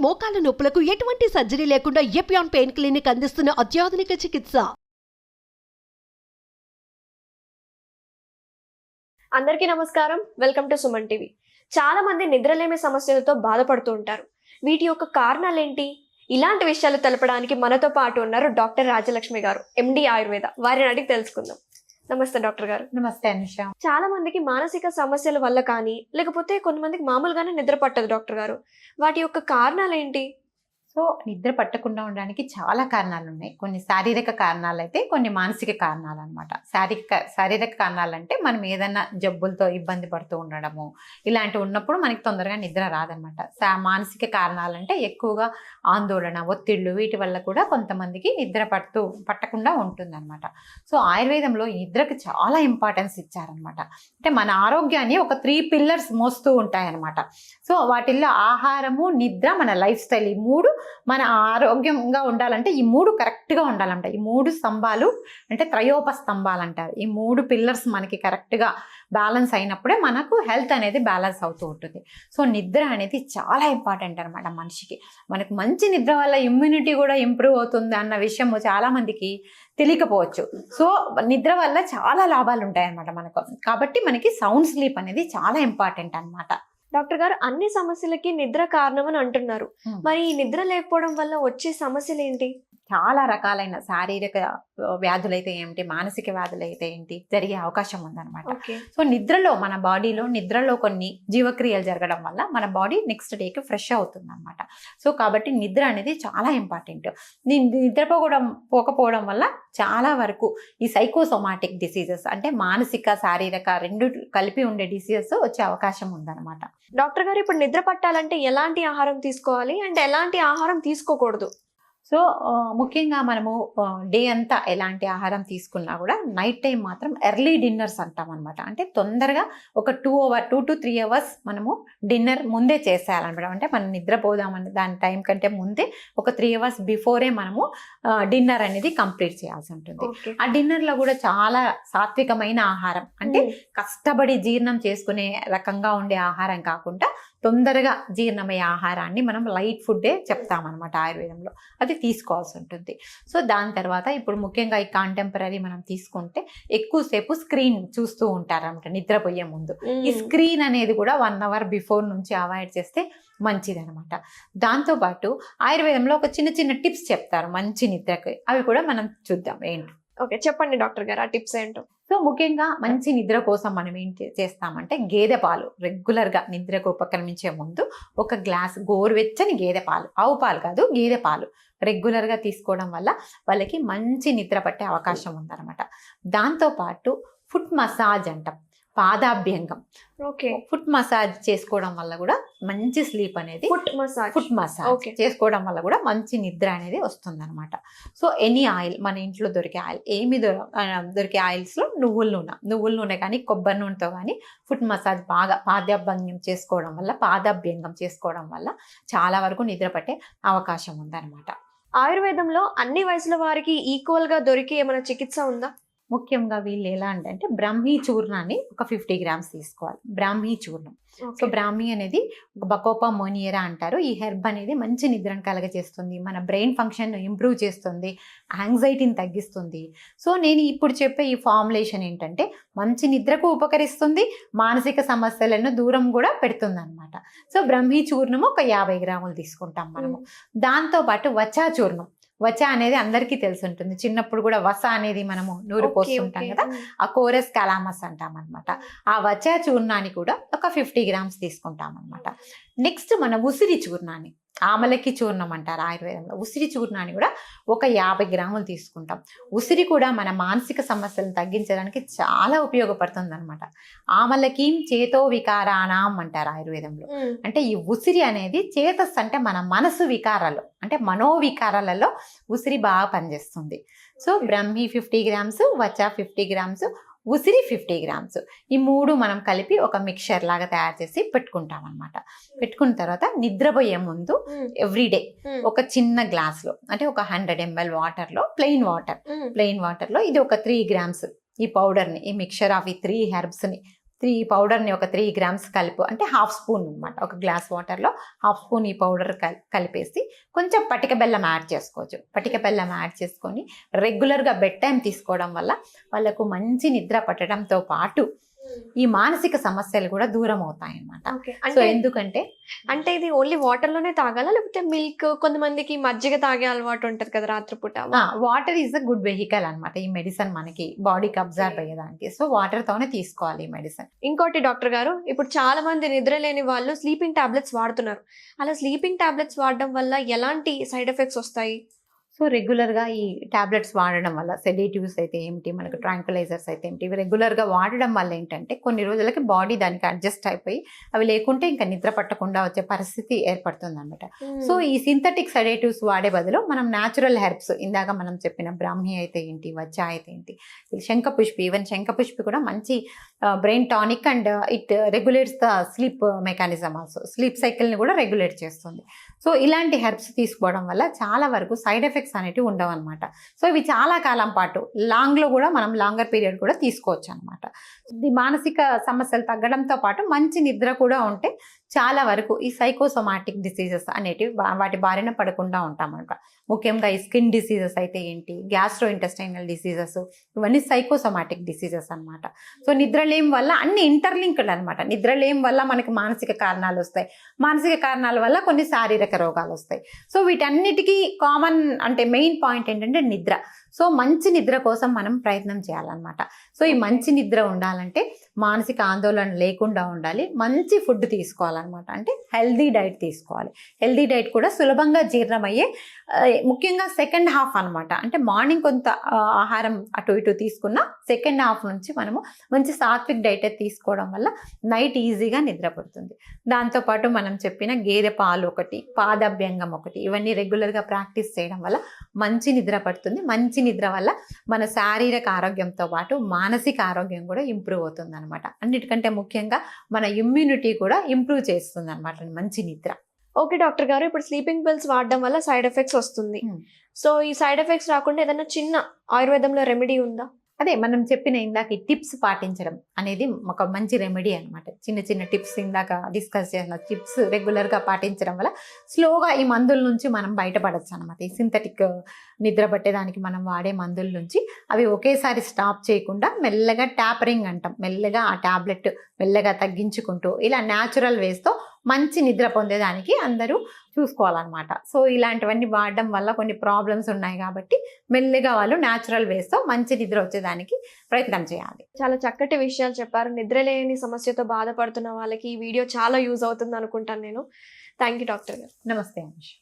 మోకాల నొప్పులకు ఎటువంటి సర్జరీ లేకుండా ఎపియాన్ పెయిన్ క్లినిక్ అందిస్తున్న అత్యాధునిక చికిత్స. అందరికీ నమస్కారం. Welcome to Suman TV. చాలా మంది నిద్రలేమి సమస్యలతో బాధపడుతూ ఉంటారు. వీటి యొక్క కారణాలు ఏంటి? ఇలాంటి విషయాలు తెలపడానికి మనతో పాటు ఉన్నారు డాక్టర్ రాజలక్ష్మి గారు, ఎండి ఆయుర్వేద. వారిని అడిగి తెలుసుకుందాం. నమస్తే డాక్టర్ గారు. నమస్తే అనుష. చాలా మందికి మానసిక సమస్యల వల్ల కానీ, లేకపోతే కొంతమందికి మామూలుగానే నిద్ర పట్టదు డాక్టర్ గారు. వాటి యొక్క కారణాలు ఏంటి? సో నిద్ర పట్టకుండా ఉండడానికి చాలా కారణాలు ఉన్నాయి. కొన్ని శారీరక కారణాలు అయితే, కొన్ని మానసిక కారణాలు అనమాట. శారీరక కారణాలు అంటే మనం ఏదైనా జబ్బులతో ఇబ్బంది పడుతూ ఉండడము, ఇలాంటివి ఉన్నప్పుడు మనకి తొందరగా నిద్ర రాదనమాట. మానసిక కారణాలంటే ఎక్కువగా ఆందోళన, ఒత్తిళ్ళు, వీటి వల్ల కూడా కొంతమందికి నిద్ర పట్టకుండా ఉంటుందన్నమాట. సో ఆయుర్వేదంలో ఈ నిద్రకు చాలా ఇంపార్టెన్స్ ఇచ్చారనమాట. అంటే మన ఆరోగ్యాన్ని ఒక 3 పిల్లర్స్ మోస్తూ ఉంటాయన్నమాట. సో వాటిల్లో ఆహారము, నిద్ర, మన లైఫ్ స్టైల్, ఈ 3 మన ఆరోగ్యంగా ఉండాలంటే ఈ 3 కరెక్ట్గా ఉండాలంట. ఈ 3 స్తంభాలు అంటే త్రయోప స్తంభాలు అంటారు. ఈ 3 పిల్లర్స్ మనకి కరెక్ట్గా బ్యాలెన్స్ అయినప్పుడే మనకు హెల్త్ అనేది బ్యాలెన్స్ అవుతూ ఉంటుంది. సో నిద్ర అనేది చాలా ఇంపార్టెంట్ అనమాట మనిషికి. మనకు మంచి నిద్ర వల్ల ఇమ్యూనిటీ కూడా ఇంప్రూవ్ అవుతుంది అన్న విషయము చాలా మందికి తెలియకపోవచ్చు. సో నిద్ర వల్ల చాలా లాభాలు ఉంటాయి అన్నమాట మనకు. కాబట్టి మనకి సౌండ్ స్లీప్ అనేది చాలా ఇంపార్టెంట్ అనమాట. డాక్టర్ గారు, అన్ని సమస్యలకి నిద్ర కారణం అని అంటున్నారు. మరి ఈ నిద్ర లేకపోవడం వల్ల వచ్చే సమస్యలు ఏంటి? చాలా రకాలైన శారీరక వ్యాధులైతే ఏంటి, మానసిక వ్యాధులైతే ఏంటి జరిగే అవకాశం ఉందన్నమాట. సో నిద్రలో, మన బాడీలో నిద్రలో కొన్ని జీవక్రియలు జరగడం వల్ల మన బాడీ నెక్స్ట్ డేకి ఫ్రెష్ అవుతుంది అనమాట. సో కాబట్టి నిద్ర అనేది చాలా ఇంపార్టెంట్. పోకపోవడం వల్ల చాలా వరకు ఈ సైకోసోమాటిక్ డిసీజెస్ అంటే మానసిక, శారీరక 2 కలిపి ఉండే డిసీజెస్ వచ్చే అవకాశం ఉందన్నమాట. డాక్టర్ గారు, ఇప్పుడు నిద్ర పట్టాలంటే ఎలాంటి ఆహారం తీసుకోవాలి అంటే ఎలాంటి ఆహారం తీసుకోకూడదు? సో ముఖ్యంగా మనము డే అంతా ఎలాంటి ఆహారం తీసుకున్నా కూడా నైట్ టైం మాత్రం ఎర్లీ డిన్నర్స్ అంటాం అనమాట. అంటే తొందరగా ఒక 2 to 3 అవర్స్ మనము డిన్నర్ ముందే చేసేయాలన్నమాట. అంటే మనం నిద్రపోదామని దాని టైం కంటే ముందే ఒక 3 అవర్స్ బిఫోరే మనము డిన్నర్ అనేది కంప్లీట్ చేయాల్సి ఉంటుంది. ఆ డిన్నర్లో కూడా చాలా సాత్వికమైన ఆహారం, అంటే కష్టపడి జీర్ణం చేసుకునే రకంగా ఉండే ఆహారం కాకుండా తొందరగా జీర్ణమయ్యే ఆహారాన్ని మనం లైట్ ఫుడ్డే చెప్తామన్నమాట ఆయుర్వేదంలో. అది తీసుకోవాల్సి ఉంటుంది. సో దాని తర్వాత ఇప్పుడు ముఖ్యంగా ఈ కాంటెంపరీ మనం తీసుకుంటే ఎక్కువసేపు స్క్రీన్ చూస్తూ ఉంటారన్నమాట నిద్రపోయే ముందు. ఈ స్క్రీన్ అనేది కూడా 1 అవర్ బిఫోర్ నుంచి అవాయిడ్ చేస్తే మంచిది అనమాట. దాంతోపాటు ఆయుర్వేదంలో ఒక చిన్న టిప్స్ చెప్తారు మంచి నిద్రకి. అవి కూడా మనం చూద్దాం ఏంటి. ఓకే, చెప్పండి డాక్టర్ గారు, ఆ టిప్స్ ఏంటో. సో ముఖ్యంగా మంచి నిద్ర కోసం మనం ఏం చేస్తామంటే గేదె పాలు రెగ్యులర్గా నిద్రకు ఉపక్రమించే ముందు ఒక గ్లాస్ గోరువెచ్చని గేదె పాలు, ఆవు పాలు కాదు, గేదె పాలు రెగ్యులర్గా తీసుకోవడం వల్ల వాళ్ళకి మంచి నిద్ర పట్టే అవకాశం ఉందన్నమాట. దాంతోపాటు ఫుట్ మసాజ్ అంటాం, పాదాభ్యంగం. ఓకే, ఫుట్ మసాజ్ చేసుకోవడం వల్ల కూడా మంచి స్లీప్ అనేది, ఫుట్ మసాజ్ చేసుకోవడం వల్ల కూడా మంచి నిద్ర అనేది వస్తుంది అనమాట. సో ఎనీ ఆయిల్, మన ఇంట్లో దొరికే ఆయిల్, దొరికే ఆయిల్స్లో నువ్వుల నూనె కానీ కొబ్బరి నూనెతో కానీ ఫుట్ మసాజ్ బాగా పాదాభ్యంగం చేసుకోవడం వల్ల చాలా వరకు నిద్ర పట్టే అవకాశం ఉందన్నమాట. ఆయుర్వేదంలో అన్ని వయసుల వారికి ఈక్వల్ గా దొరికే ఏమైనా చికిత్స ఉందా? ముఖ్యంగా వీళ్ళు ఎలా అంటే బ్రాహ్మీ చూర్ణాన్ని ఒక 50 గ్రామ్స్ తీసుకోవాలి. బ్రాహ్మీ చూర్ణం. సో బ్రాహ్మీ అనేది బకోపా మోనియరా అంటారు. ఈ హెర్బ్ అనేది మంచి నిద్రను కలగజేస్తుంది, మన బ్రెయిన్ ఫంక్షన్ ఇంప్రూవ్ చేస్తుంది, యాంగ్జైటీని తగ్గిస్తుంది. సో నేను ఇప్పుడు చెప్పే ఈ ఫార్ములేషన్ ఏంటంటే మంచి నిద్రకు ఉపకరిస్తుంది, మానసిక సమస్యలను దూరం కూడా పెడుతుంది అనమాట. సో బ్రాహ్మీ చూర్ణము ఒక 50 గ్రాములు తీసుకుంటాం మనము. దాంతోపాటు వచా చూర్ణం. వచ అనేది అందరికీ తెలిసి ఉంటుంది. చిన్నప్పుడు కూడా వస అనేది మనము నూరు పోస్తుంటాం కదా, ఆ కోరస్ కలామస్ అంటాం అనమాట. ఆ వచ చూర్ణాన్ని కూడా ఒక 50 గ్రామ్స్ తీసుకుంటాం అనమాట. నెక్స్ట్ మన ఉసిరి చూర్ణాన్ని, ఆమలకి చూర్ణం అంటారు ఆయుర్వేదంలో. ఉసిరి చూర్ణాన్ని కూడా ఒక 50 గ్రాములు తీసుకుంటాం. ఉసిరి కూడా మన మానసిక సమస్యలను తగ్గించడానికి చాలా ఉపయోగపడుతుంది అనమాట. ఆమలకి చేతో వికారాణం అంటారు ఆయుర్వేదంలో. అంటే ఈ ఉసిరి అనేది చేతస్ అంటే మన మనసు వికారాలు, అంటే మనోవికారాలలో ఉసిరి బాగా పనిచేస్తుంది. సో బ్రహ్మి 50 గ్రామ్స్, వచ 50 గ్రామ్స్, ఉసిరి 50 గ్రామ్స్, ఈ 3 మనం కలిపి ఒక మిక్చర్ లాగా తయారు చేసి పెట్టుకుంటాం అనమాట. పెట్టుకున్న తర్వాత నిద్రపోయే ముందు ఎవ్రీడే ఒక చిన్న గ్లాస్ లో, అంటే ఒక 100 ml వాటర్ లో, ప్లెయిన్ వాటర్ లో ఇది ఒక 3 గ్రామ్స్ ఈ పౌడర్ ని, ఈ మిక్చర్ ఆఫ్ ఈ 3 హెర్బ్స్ ని పౌడర్ని ఒక 3 గ్రామ్స్ కలిపి, అంటే హాఫ్ స్పూన్ అనమాట, ఒక గ్లాస్ వాటర్లో హాఫ్ స్పూన్ ఈ పౌడర్ కలిపేసి కొంచెం పటిక బెల్లం యాడ్ చేసుకోవచ్చు. పటిక బెల్లం యాడ్ చేసుకొని రెగ్యులర్గా బెడ్ టైం తీసుకోవడం వల్ల వాళ్ళకు మంచి నిద్ర పట్టడంతో పాటు ఈ మానసిక సమస్యలు కూడా దూరం అవుతాయి అన్నమాట. సో ఎందుకంటే అంటే ఇది ఓన్లీ వాటర్ లోనే తాగాలా, లేకపోతే మిల్క్, కొంతమందికి మజ్జిగ తాగే అలవాటు ఉంటది కదా రాత్రిపూట? Water is a good vehicle అనమాట ఈ మెడిసిన్ మనకి బాడీకి అబ్జర్వ్ అయ్యేదానికి. సో వాటర్ తోనే తీసుకోవాలి ఈ మెడిసిన్. ఇంకోటి డాక్టర్ గారు, ఇప్పుడు చాలా మంది నిద్ర లేని వాళ్ళు స్లీపింగ్ టాబ్లెట్స్ వాడుతున్నారు. అలా స్లీపింగ్ టాబ్లెట్స్ వాడడం వల్ల ఎలాంటి సైడ్ ఎఫెక్ట్స్ వస్తాయి? సో రెగ్యులర్గా ఈ టాబ్లెట్స్ వాడడం వల్ల, సెడేటివ్స్ అయితే ఏమిటి, మనకు ట్రాంక్యులైజర్స్ అయితే ఏమిటి, ఇవి రెగ్యులర్గా వాడడం వల్ల ఏంటంటే కొన్ని రోజులకి బాడీ దానికి అడ్జస్ట్ అయిపోయి అవి లేకుంటే ఇంకా నిద్ర పట్టకుండా వచ్చే పరిస్థితి ఏర్పడుతుంది అనమాట. సో ఈ సింథటిక్ సెడేటివ్స్ వాడే బదులు మనం న్యాచురల్ హెర్బ్స్, ఇందాక మనం చెప్పిన బ్రాహ్మి అయితే ఏంటి, వచ్చ అయితే ఏంటి, శంఖపుష్పి, ఈవెన్ శంఖపుష్పి కూడా మంచి brain tonic and it regulates the sleep mechanism also, sleep సైకిల్ని కూడా రెగ్యులేట్ చేస్తుంది. సో ఇలాంటి హెర్బ్స్ తీసుకోవడం వల్ల చాలా వరకు సైడ్ ఎఫెక్ట్స్ అనేవి ఉండవు అనమాట. సో ఇవి చాలా కాలం పాటు లాంగ్లో కూడా మనం లాంగర్ పీరియడ్ కూడా తీసుకోవచ్చు అనమాట. ఈ మానసిక సమస్యలు తగ్గడంతో పాటు మంచి నిద్ర కూడా ఉంటే చాలా వరకు ఈ సైకోసోమాటిక్ డిసీజెస్ అనేటివి వాటి బారిన పడకుండా ఉంటామన్నమాట. ముఖ్యంగా ఈ స్కిన్ డిసీజెస్ అయితే ఏంటి, గ్యాస్ట్రో ఇంటెస్టైనల్ డిసీజెస్, ఇవన్నీ సైకోసోమాటిక్ డిసీజెస్ అనమాట. సో నిద్రలేం వల్ల అన్ని ఇంటర్లింక్డ్ అనమాట. నిద్రలేం వల్ల మనకి మానసిక కారణాలు వస్తాయి, మానసిక కారణాల వల్ల కొన్ని శారీరక రోగాలు వస్తాయి. సో వీటన్నిటికీ కామన్ అంటే మెయిన్ పాయింట్ ఏంటంటే నిద్ర. సో మంచి నిద్ర కోసం మనం ప్రయత్నం చేయాలన్నమాట. సో ఈ మంచి నిద్ర ఉండాలంటే మానసిక ఆందోళన లేకుండా ఉండాలి, మంచి ఫుడ్ తీసుకోవాలన్నమాట. అంటే హెల్దీ డైట్ తీసుకోవాలి. హెల్దీ డైట్ కూడా సులభంగా జీర్ణమయ్యే, ముఖ్యంగా సెకండ్ హాఫ్ అనమాట. అంటే మార్నింగ్ కొంత ఆహారం అటు ఇటు తీసుకున్న సెకండ్ హాఫ్ నుంచి మనము మంచి సాత్విక్ డైట్ తీసుకోవడం వల్ల నైట్ ఈజీగా నిద్ర పడుతుంది. దాంతోపాటు మనం చెప్పిన గేదె పాలు ఒకటి, పాదభ్యంగం ఒకటి, ఇవన్నీ రెగ్యులర్గా ప్రాక్టీస్ చేయడం వల్ల మంచి నిద్ర పడుతుంది. మంచి నిద్ర వల్ల మన శారీరక ఆరోగ్యంతో పాటు మానసిక ఆరోగ్యం కూడా ఇంప్రూవ్ అవుతుంది అనమాట. అన్నిటికంటే ముఖ్యంగా మన ఇమ్యూనిటీ కూడా ఇంప్రూవ్ చేస్తుంది అనమాట మంచి నిద్ర. ఓకే డాక్టర్ గారు, ఇప్పుడు స్లీపింగ్ పిల్స్ వాడడం వల్ల సైడ్ ఎఫెక్ట్స్ వస్తుంది. సో ఈ సైడ్ ఎఫెక్ట్స్ రాకుండా ఏదైనా చిన్న ఆయుర్వేదంలో రెమెడీ ఉందా? అదే మనం చెప్పిన ఇందాక ఈ టిప్స్ పాటించడం అనేది ఒక మంచి రెమెడీ అనమాట. చిన్న చిన్న టిప్స్, ఇందాక డిస్కస్ చేసిన టిప్స్ రెగ్యులర్గా పాటించడం వల్ల స్లోగా ఈ మందుల నుంచి మనం బయటపడచ్చు అనమాట. ఈ సింథటిక్ నిద్ర పట్టేదానికి మనం వాడే మందుల నుంచి అవి ఒకేసారి స్టాప్ చేయకుండా మెల్లగా ట్యాపరింగ్ అంటాం, మెల్లగా ఆ ట్యాబ్లెట్ మెల్లగా తగ్గించుకుంటూ ఇలా న్యాచురల్ వేస్తో మంచి నిద్ర పొందేదానికి అందరూ చూసుకోవాలన్నమాట. సో ఇలాంటివన్నీ వాడడం వల్ల కొన్ని ప్రాబ్లమ్స్ ఉన్నాయి కాబట్టి మెల్లిగా వాళ్ళు న్యాచురల్ వేస్తో మంచి నిద్ర వచ్చేదానికి ప్రయత్నం చేయాలి. చాలా చక్కటి విషయాలు చెప్పారు. నిద్రలేని సమస్యతో బాధపడుతున్న వాళ్ళకి ఈ వీడియో చాలా యూజ్ అవుతుంది అనుకుంటాను నేను. థ్యాంక్ యూ డాక్టర్ గారు. నమస్తే అనుష్.